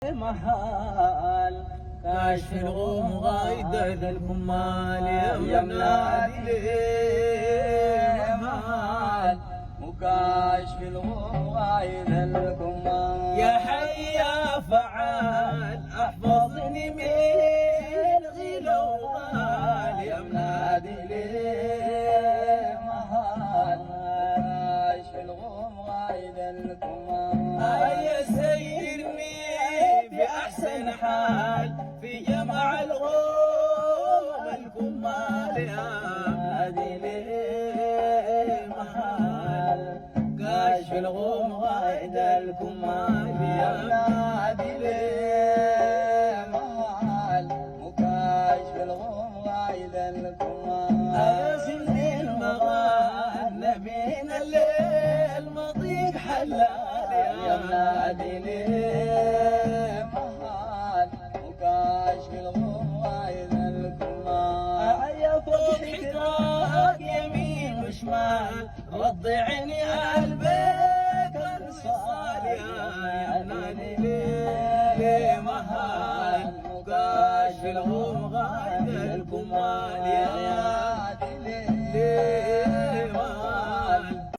محال كاشف الغوم غايد الكمال يا منادي محال وكاشف الغوم غايد الكمال يا حي يا فعال احفظني من غلا وغال يا منادي ليه محال وكاشف الغوم غايد الكمال هيا سيرني في احسن حال في جمع الغوم الكمال يا منادي ليه محال كاشف الغوم غايد الكمال يا منادي ليه محال وكاشف الغوم غايد الكمال أرسل المغال نبين الليل مضيق حلال يا منادي ليه محال وكاشف الغوم غايد الكمال يا فوق حكاك يمين وشمال رضعني قلبك انصال يا نادي ليه محال كاشف الغوم غايد الكمال يا منادي ليه ليه